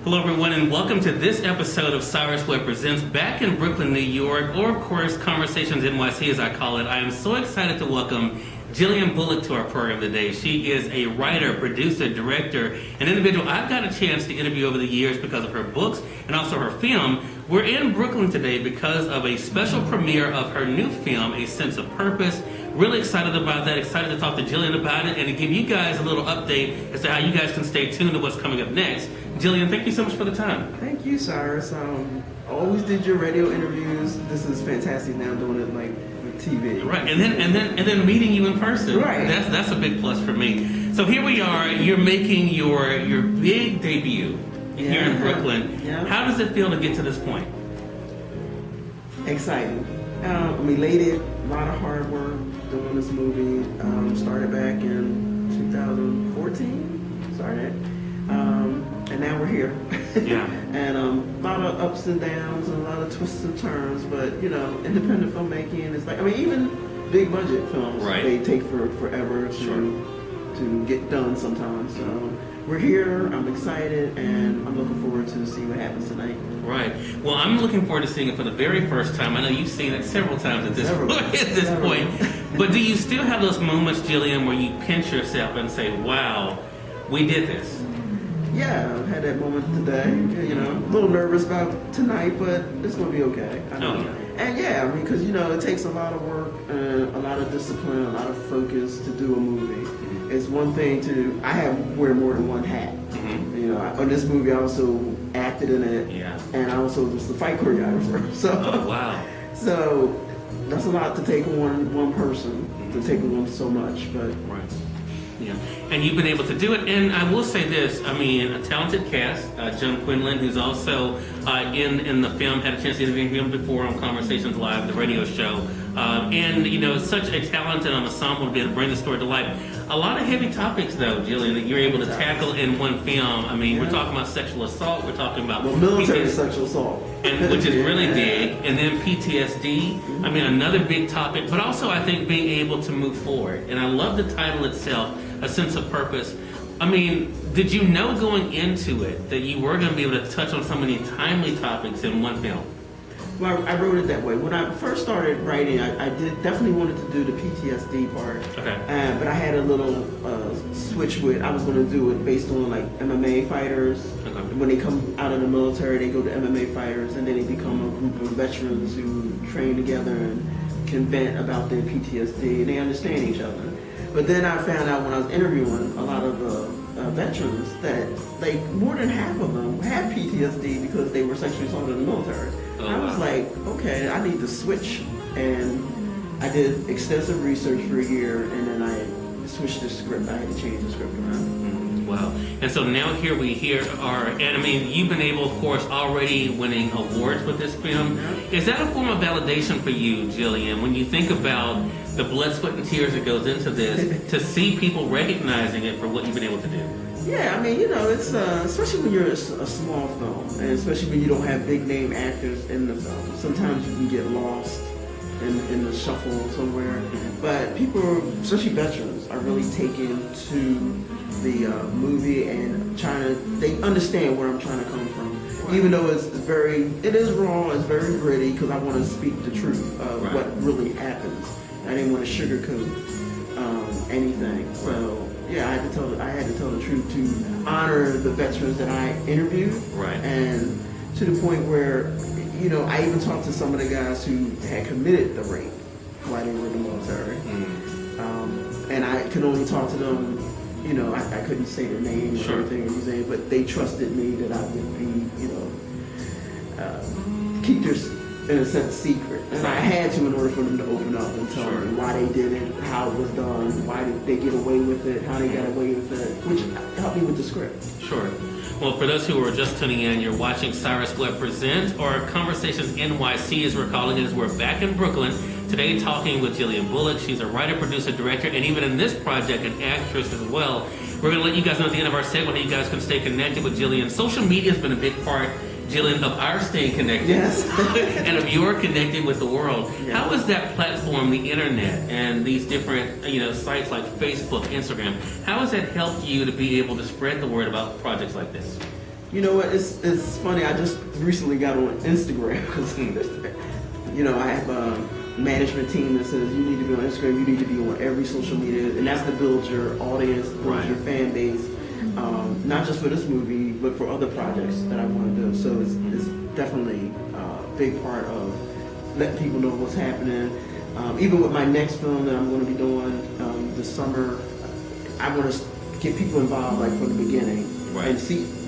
Hello, everyone, and welcome to this episode of Cyrus Webb Presents back in Brooklyn, New York, or, of course, Conversations NYC, as I call it. I am so excited to welcome Jillian Bullock to our program today. She is a writer, producer, director, an individual I've got a chance to interview over the years because of her books and also her film. We're in Brooklyn today because of a special premiere of her new film, A Sense of Purpose. Really excited about that, excited to talk to Jillian about it and to give you guys a little update as to how you guys can stay tuned to what's coming up next. Jillian, thank you so much for the time. Thank you, Cyrus. Always did your radio interviews. This is fantastic. Now doing it like with TV. Right, and then meeting you in person. Right. That's a big plus for me. So here we are. You're making your big debut here in Brooklyn. Yeah. How does it feel to get to this point? Exciting. I'm elated. A lot of hard work doing this movie. Started back in 2014. Started. And now we're here. Yeah. And a lot of ups and downs and a lot of twists and turns. But, you know, independent filmmaking is like, I mean, even big budget films, right, they take forever to get done sometimes. So we're here, I'm excited, and I'm looking forward to see what happens tonight. Right. Well, I'm looking forward to seeing it for the very first time. I know you've seen it several times at this point. But do you still have those moments, Jillian, where you pinch yourself and say, wow, we did this? Yeah, I had that moment today. You know, a little nervous about tonight, but it's going to be okay. I know. And yeah, I mean, because, you know, it takes a lot of work, a lot of discipline, a lot of focus to do a movie. Mm-hmm. It's one thing I wear more than one hat. Mm-hmm. You know, on this movie I also acted in it, and I also was the fight choreographer. So, wow. So that's a lot to take on one person, to take on so much, but. Right. Yeah, and you've been able to do it, and I will say this, I mean, a talented cast, John Quinlan, who's also in the film, had a chance to interview him before on Conversations Live, the radio show, and, you know, such a talented ensemble to be able to bring the story to life. A lot of heavy topics, though, Jillian, that you're able to tackle in one film. I mean, we're talking about sexual assault, we're talking about... Well, military sexual assault. Which is really big, and then PTSD, I mean, another big topic, but also I think being able to move forward. And I love the title itself, A Sense of Purpose. I mean, did you know going into it that you were going to be able to touch on so many timely topics in one film? Well, I wrote it that way. When I first started writing, I definitely wanted to do the PTSD part. Okay. But I had a little switch with, I was going to do it based on like MMA fighters. Okay. When they come out of the military, they go to MMA fighters, and then they become a group of veterans who train together and can vent about their PTSD, and they understand each other. But then I found out when I was interviewing a lot of veterans that like more than half of them had PTSD because they were sexually assaulted in the military. I was like, okay, I need to switch, and I did extensive research for a year, and then I switched the script. I had to change the script around. Wow. And so now here we are, and I mean, you've been able, of course, already winning awards with this film. Yeah. Is that a form of validation for you, Jillian, when you think about the blood, sweat, and tears that goes into this, to see people recognizing it for what you've been able to do? Yeah, I mean, you know, it's especially when you're a small film, and especially when you don't have big name actors in the film. Sometimes you can get lost in the shuffle somewhere. But people, especially veterans, are really taken to the movie and they understand where I'm trying to come from. Right. Even though it is raw, it's very gritty, because I want to speak the truth of what really happens. I didn't want to sugarcoat anything. So yeah, I had to tell the truth to honor the veterans that I interviewed. Right. And to the point where, you know, I even talked to some of the guys who had committed the rape while they were in the military. And I could only talk to them, you know, I couldn't say their name or anything, but they trusted me that I would be, you know, keep their, in a sense, secret. And I had to in order for them to open up and tell me why they did it, how it was done, why did they get away with it, how they got away with it, which helped me with the script. Sure. Well, for those who are just tuning in, you're watching Cyrus Webb Presents, or Conversations NYC as we're calling it, as we're back in Brooklyn. Today talking with Jillian Bullock. She's a writer, producer, director, and even in this project, an actress as well. We're going to let you guys know at the end of our segment how you guys can stay connected with Jillian. Social media has been a big part, Jillian, of our staying connected. Yes. And of your connecting with the world. Yeah. How is that platform, the internet, and these different, you know, sites like Facebook, Instagram, how has that helped you to be able to spread the word about projects like this? You know what? It's funny. I just recently got on Instagram because I have a management team that says you need to be on Instagram. You need to be on every social media, and that's to build your audience, build your fan base. Not just for this movie, but for other projects that I want to do. So it's definitely a big part of letting people know what's happening. Even with my next film that I'm going to be doing this summer, I want to get people involved like from the beginning and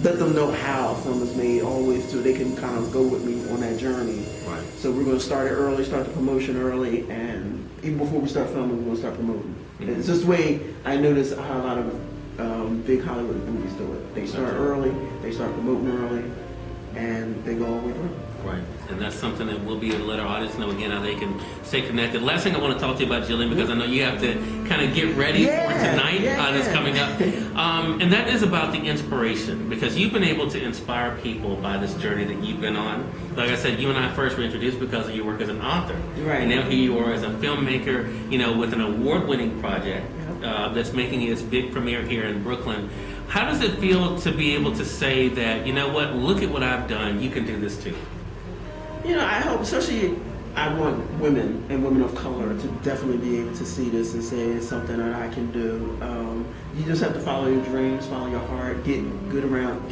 let them know how a film is made, always so they can kind of go with me on that journey. Right. So we're going to start it early, start the promotion early, and even before we start filming, we're going to start promoting. Mm-hmm. It's just the way I notice how a lot of big Hollywood movies do it. They start early, they start promoting early, and they go all the way through. Right, and that's something that we'll be able to let our audience know again how they can stay connected. Last thing I want to talk to you about, Jillian, because I know you have to kind of get ready for tonight that's coming up. And that is about the inspiration, because you've been able to inspire people by this journey that you've been on. Like I said, you and I first were introduced because of your work as an author. Right. And now here you are as a filmmaker, with an award-winning project that's making its big premiere here in Brooklyn. How does it feel to be able to say that, you know what, look at what I've done, you can do this too? I hope, especially, I want women and women of color to definitely be able to see this and say it's something that I can do. You just have to follow your dreams, follow your heart, get around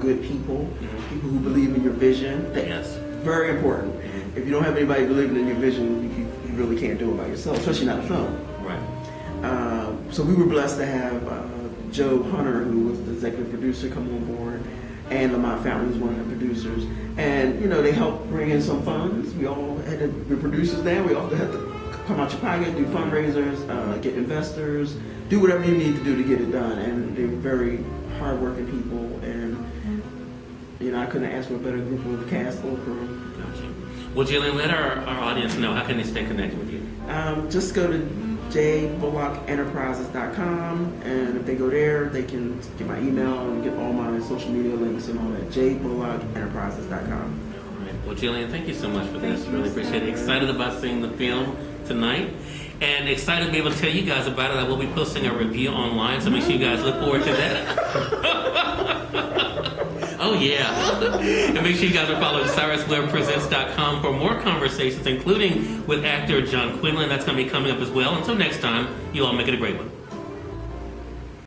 good people, people who believe in your vision. That's very important. If you don't have anybody believing in your vision, you really can't do it by yourself, especially not a film. Right. So we were blessed to have Joe Hunter, who was the executive producer, come on board. And Lamont Fountain was one of the producers. And, they helped bring in some funds. We all had to be producers now. We also had to come out your pocket, do fundraisers, get investors, do whatever you need to do to get it done. And they're very hardworking people. And, I couldn't ask for a better group of cast or crew. Gotcha. Well, Jillian, let our audience know, how can they stay connected with you? Just go to jbullockenterprises.com, and if they go there, they can get my email and get all my social media links and all that. jbullockenterprises.com. All right. Well, Jillian, thank you so much for this. Really appreciate it. Excited about seeing the film tonight, and excited to be able to tell you guys about it. I will be posting a review online, so make sure you guys look forward to that. Oh, yeah. And make sure you guys are following CyrusWebbPresents.com for more conversations, including with actor John Quinlan. That's going to be coming up as well. Until next time, you all make it a great one.